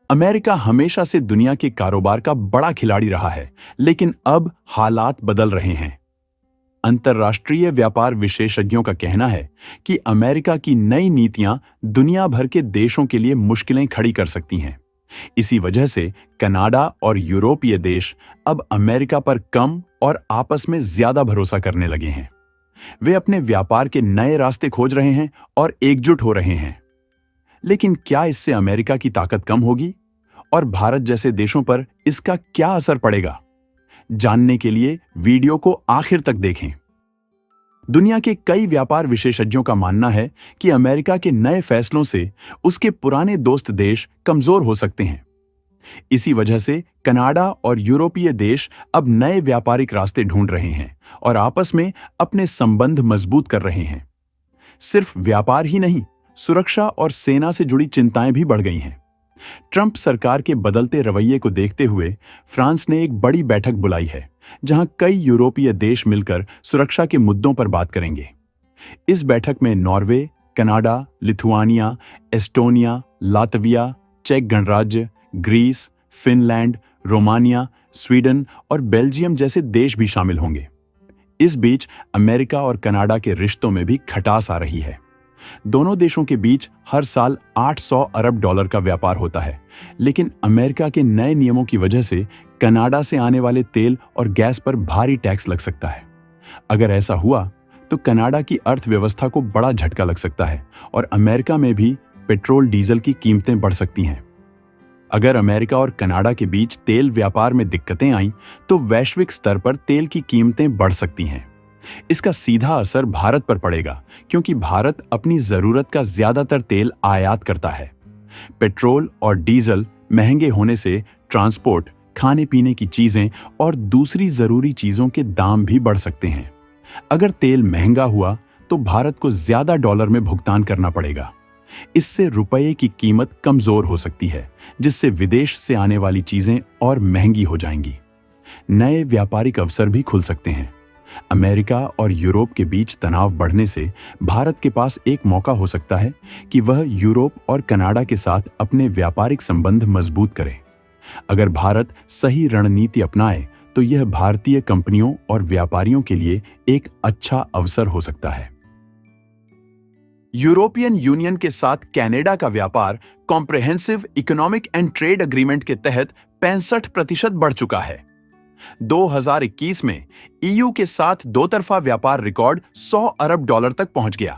America हमेशा से दुनिया के कारोबार का बड़ा खिलाड़ी रहा है, लेकिन अब हालात बदल रहे हैं। अंतर्राष्ट्रीय व्यापार विशेषज्ञों का कहना है कि अमेरिका की नई नीतियां दुनिया भर के देशों के लिए मुश्किलें खड़ी कर सकती हैं। इसी वजह से कनाडा और यूरोपीय देश अब अमेरिका पर कम और आपस में ज्यादा भरोसा करने लगे हैं। वे अपने व्यापार के नए रास्ते खोज रहे हैं और एकजुट हो रहे हैं। लेकिन क्या इससे अमेरिका की ताकत कम होगी और भारत जैसे देशों पर इसका क्या असर पड़ेगा? जानने के लिए वीडियो को आखिर तक देखें। दुनिया के कई व्यापार विशेषज्ञों का मानना है कि अमेरिका के नए फैसलों से उसके पुराने दोस्त देश कमजोर हो सकते हैं। इसी वजह से कनाडा और यूरोपीय देश अब नए व्यापारिक रास्ते ढूंढ रहे हैं और आपस में अपने संबंध मजबूत कर रहे हैं। सिर्फ व्यापार ही नहीं, सुरक्षा और सेना से जुड़ी चिंताएं भी बढ़ गई हैं। ट्रंप सरकार के बदलते रवैये को देखते हुए फ्रांस ने एक बड़ी बैठक बुलाई है, जहां कई यूरोपीय देश मिलकर सुरक्षा के मुद्दों पर बात करेंगे। इस बैठक में Norway, Canada, Lithuania, Estonia, Latvia, चेक गणराज्य, ग्रीस, फिनलैंड, रोमानिया, स्वीडन और बेल्जियम जैसे देश भी शामिल होंगे। इस बीच अमेरिका और कनाडा के रिश्तों में भी खटास आ रही है। दोनों देशों के बीच हर साल 800 अरब डॉलर का व्यापार होता है, लेकिन अमेरिका के नए नियमों की वजह से कनाडा से आने वाले तेल और गैस पर भारी टैक्स लग सकता है। अगर ऐसा हुआ तो कनाडा की अर्थव्यवस्था को बड़ा झटका लग सकता है और अमेरिका में भी पेट्रोल डीजल की कीमतें बढ़ सकती हैं। अगर अमेरिका और कनाडा के बीच तेल व्यापार में दिक्कतें आईं तो वैश्विक स्तर पर तेल की कीमतें बढ़ सकती हैं। इसका सीधा असर भारत पर पड़ेगा, क्योंकि भारत अपनी जरूरत का ज्यादातर तेल आयात करता है। पेट्रोल और डीजल महंगे होने से ट्रांसपोर्ट, खाने पीने की चीजें और दूसरी जरूरी चीजों के दाम भी बढ़ सकते हैं। अगर तेल महंगा हुआ तो भारत को ज्यादा डॉलर में भुगतान करना पड़ेगा। इससे रुपये की कीमत कमजोर हो सकती है, जिससे विदेश से आने वाली चीजें और महंगी हो जाएंगी। नए व्यापारिक अवसर भी खुल सकते हैं। अमेरिका और यूरोप के बीच तनाव बढ़ने से भारत के पास एक मौका हो सकता है कि वह यूरोप और कनाडा के साथ अपने व्यापारिक संबंध मजबूत करे। अगर भारत सही रणनीति अपनाए तो यह भारतीय कंपनियों और व्यापारियों के लिए एक अच्छा अवसर हो सकता है। यूरोपियन यूनियन के साथ कनाडा का व्यापार comprehensive economic and trade agreement के तहत 65% बढ़ चुका है। 2021 में ईयू के साथ दोतरफा व्यापार रिकॉर्ड 100 अरब डॉलर तक पहुंच गया।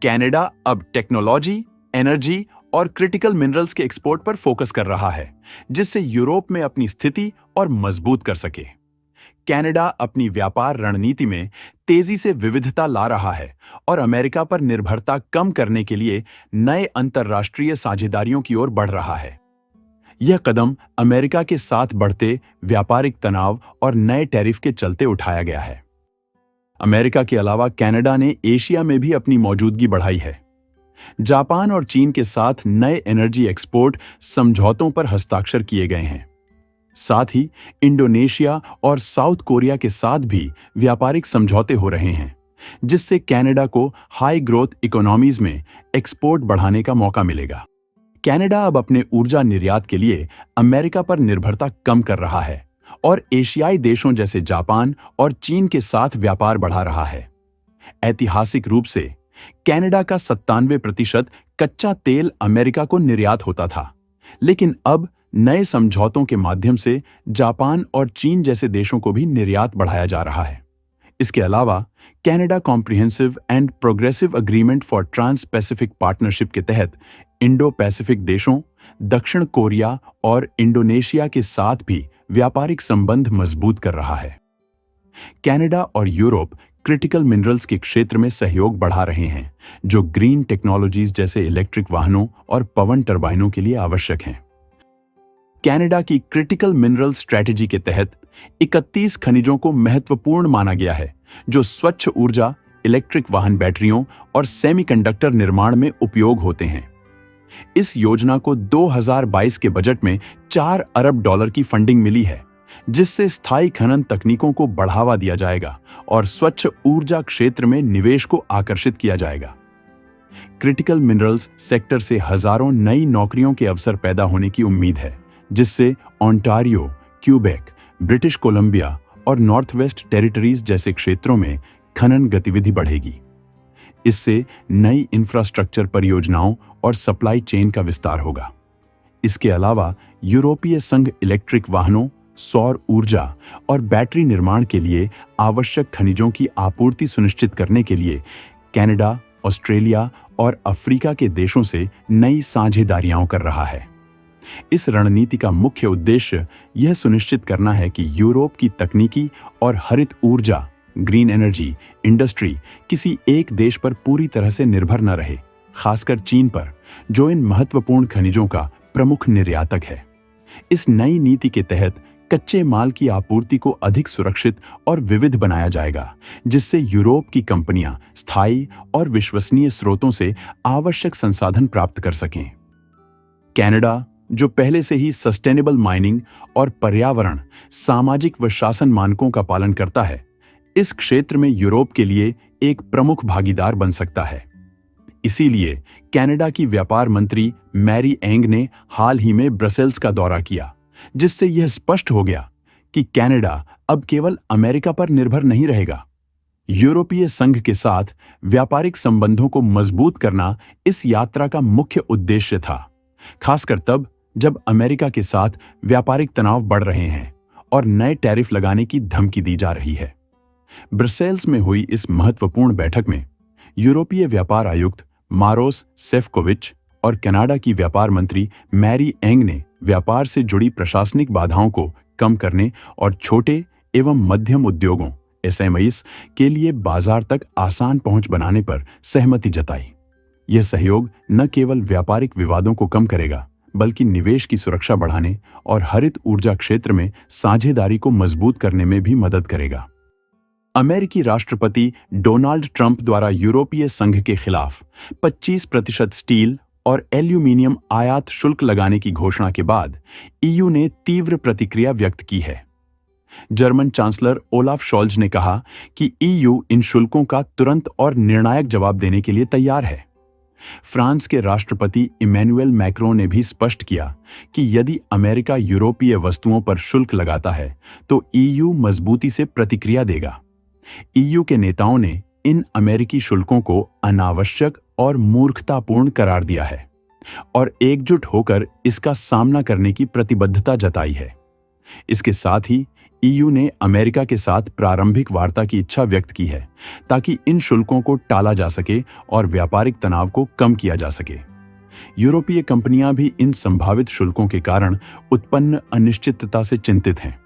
कनाडा अब टेक्नोलॉजी, एनर्जी और क्रिटिकल मिनरल्स के एक्सपोर्ट पर फोकस कर रहा है, जिससे यूरोप में अपनी स्थिति और मजबूत कर सके। कनाडा अपनी व्यापार रणनीति में तेजी से विविधता ला रहा है और अमेरिका पर निर्भरता कम करने के लिए नए अंतर्राष्ट्रीय साझेदारियों की ओर बढ़ रहा है। यह कदम अमेरिका के साथ बढ़ते व्यापारिक तनाव और नए टैरिफ के चलते उठाया गया है। अमेरिका के अलावा कनाडा ने एशिया में भी अपनी मौजूदगी बढ़ाई है। जापान और चीन के साथ नए एनर्जी एक्सपोर्ट समझौतों पर हस्ताक्षर किए गए हैं। साथ ही इंडोनेशिया और साउथ कोरिया के साथ भी व्यापारिक समझौते हो रहे हैं, जिससे कनाडा को हाई ग्रोथ इकोनॉमीज में एक्सपोर्ट बढ़ाने का मौका मिलेगा। कनाडा अब अपने ऊर्जा निर्यात के लिए अमेरिका पर निर्भरता कम कर रहा है और एशियाई देशों जैसे जापान और चीन के साथ व्यापार बढ़ा रहा है। ऐतिहासिक रूप से कनाडा का 97% कच्चा तेल अमेरिका को निर्यात होता था, लेकिन अब नए समझौतों के माध्यम से जापान और चीन जैसे देशों को भी निर्यात बढ़ाया जा रहा है। इसके अलावा Canada comprehensive and progressive agreement for trans pacific partnership के तहत इंडो पैसिफिक देशों, दक्षिण कोरिया और इंडोनेशिया के साथ भी व्यापारिक संबंध मजबूत कर रहा है। कनाडा और यूरोप क्रिटिकल मिनरल्स के क्षेत्र में सहयोग बढ़ा रहे हैं, जो ग्रीन टेक्नोलॉजीज जैसे इलेक्ट्रिक वाहनों और पवन टर्बाइनों के लिए आवश्यक हैं। कनाडा की क्रिटिकल मिनरल स्ट्रैटेजी के तहत 31 खनिजों को महत्वपूर्ण माना गया है, जो स्वच्छ ऊर्जा, इलेक्ट्रिक वाहन बैटरियों और सेमीकंडक्टर निर्माण में उपयोग होते हैं। इस योजना को 2022 के बजट में 4 अरब डॉलर की फंडिंग मिली है, जिससे स्थायी खनन तकनीकों को बढ़ावा दिया जाएगा और स्वच्छ ऊर्जा क्षेत्र में निवेश को आकर्षित किया जाएगा। क्रिटिकल मिनरल्स सेक्टर से हजारों नई नौकरियों के अवसर पैदा होने की उम्मीद है, जिससे ओंटारियो, क्यूबेक, ब्रिटिश कोलंबिया और नॉर्थ वेस्ट टेरिटरीज जैसे क्षेत्रों में खनन गतिविधि बढ़ेगी। इससे नई इंफ्रास्ट्रक्चर परियोजनाओं और सप्लाई चेन का विस्तार होगा। इसके अलावा यूरोपीय संघ इलेक्ट्रिक वाहनों, सौर ऊर्जा और बैटरी निर्माण के लिए आवश्यक खनिजों की आपूर्ति सुनिश्चित करने के लिए कनाडा, ऑस्ट्रेलिया और अफ्रीका के देशों से नई साझेदारियां कर रहा है। इस रणनीति का मुख्य उद्देश्य यह सुनिश्चित करना है कि यूरोप की तकनीकी और हरित ऊर्जा, ग्रीन एनर्जी इंडस्ट्री किसी एक देश पर पूरी तरह से निर्भर न रहे, खासकर चीन पर, जो इन महत्वपूर्ण खनिजों का प्रमुख निर्यातक है। इस नई नीति के तहत कच्चे माल की आपूर्ति को अधिक सुरक्षित और विविध बनाया जाएगा, जिससे यूरोप की कंपनियां स्थायी और विश्वसनीय स्रोतों से आवश्यक संसाधन प्राप्त कर सकें। कनाडा, जो पहले से ही सस्टेनेबल माइनिंग और पर्यावरण, सामाजिक व शासन मानकों का पालन करता है, इस क्षेत्र में यूरोप के लिए एक प्रमुख भागीदार बन सकता है। इसीलिए कनाडा की व्यापार मंत्री मैरी एंग ने हाल ही में ब्रसेल्स का दौरा किया, जिससे यह स्पष्ट हो गया कि कनाडा अब केवल अमेरिका पर निर्भर नहीं रहेगा। यूरोपीय संघ के साथ व्यापारिक संबंधों को मजबूत करना इस यात्रा का मुख्य उद्देश्य था, खासकर तब जब अमेरिका के साथ व्यापारिक तनाव बढ़ रहे हैं और नए टैरिफ लगाने की धमकी दी जा रही है। ब्रसेल्स में हुई इस महत्वपूर्ण बैठक में यूरोपीय व्यापार आयुक्त मारोस सेफकोविच और कनाडा की व्यापार मंत्री मैरी एंग ने व्यापार से जुड़ी प्रशासनिक बाधाओं को कम करने और छोटे एवं मध्यम उद्योगों एसएमईज के लिए बाजार तक आसान पहुंच बनाने पर सहमति जताई। यह सहयोग न केवल व्यापारिक विवादों को कम करेगा, बल्कि निवेश की सुरक्षा बढ़ाने और हरित ऊर्जा क्षेत्र में साझेदारी को मजबूत करने में भी मदद करेगा। अमेरिकी राष्ट्रपति डोनाल्ड ट्रंप द्वारा यूरोपीय संघ के खिलाफ 25% स्टील और एल्यूमीनियम आयात शुल्क लगाने की घोषणा के बाद ईयू ने तीव्र प्रतिक्रिया व्यक्त की है। जर्मन चांसलर ओलाफ शॉल्ज ने कहा कि ईयू इन शुल्कों का तुरंत और निर्णायक जवाब देने के लिए तैयार है। फ्रांस के राष्ट्रपति इमैनुएल मैक्रों ने भी स्पष्ट किया कि यदि अमेरिका यूरोपीय वस्तुओं पर शुल्क लगाता है तो ईयू मजबूती से प्रतिक्रिया देगा। ईयू के नेताओं ने इन अमेरिकी शुल्कों को अनावश्यक और मूर्खतापूर्ण करार दिया है और एकजुट होकर इसका सामना करने की प्रतिबद्धता जताई है। इसके साथ ही ईयू ने अमेरिका के साथ प्रारंभिक वार्ता की इच्छा व्यक्त की है, ताकि इन शुल्कों को टाला जा सके और व्यापारिक तनाव को कम किया जा सके। यूरोपीय कंपनियां भी इन संभावित शुल्कों के कारण उत्पन्न अनिश्चितता से चिंतित हैं,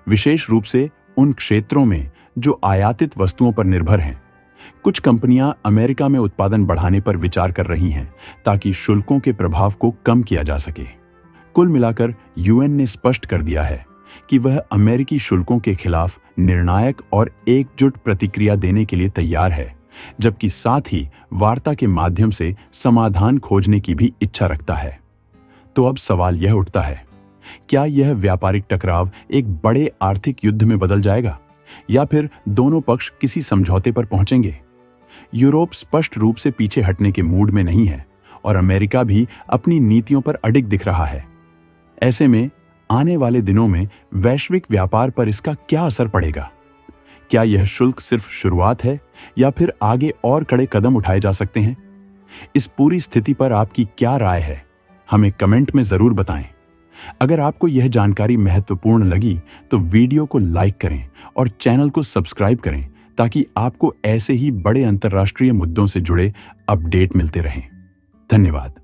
विशेष रूप से उन क्षेत्रों में जो आयातित वस्तुओं पर निर्भर हैं। कुछ कंपनियां अमेरिका में उत्पादन बढ़ाने पर विचार कर रही हैं, ताकि शुल्कों के प्रभाव को कम किया जा सके। कुल मिलाकर यूएन ने स्पष्ट कर दिया है कि वह अमेरिकी शुल्कों के खिलाफ निर्णायक और एकजुट प्रतिक्रिया देने के लिए तैयार है, जबकि साथ ही वार्ता के माध्यम से समाधान खोजने की भी इच्छा रखता है। तो अब सवाल यह उठता है, क्या यह व्यापारिक टकराव एक बड़े आर्थिक युद्ध में बदल जाएगा या फिर दोनों पक्ष किसी समझौते पर पहुंचेंगे? यूरोप स्पष्ट रूप से पीछे हटने के मूड में नहीं है और अमेरिका भी अपनी नीतियों पर अडिग दिख रहा है। ऐसे में आने वाले दिनों में वैश्विक व्यापार पर इसका क्या असर पड़ेगा? क्या यह शुल्क सिर्फ शुरुआत है या फिर आगे और कड़े कदम उठाए जा सकते हैं? इस पूरी स्थिति पर आपकी क्या राय है? हमें कमेंट में जरूर बताएं। अगर आपको यह जानकारी महत्वपूर्ण लगी तो वीडियो को लाइक करें और चैनल को सब्सक्राइब करें, ताकि आपको ऐसे ही बड़े अंतर्राष्ट्रीय मुद्दों से जुड़े अपडेट मिलते रहें। धन्यवाद।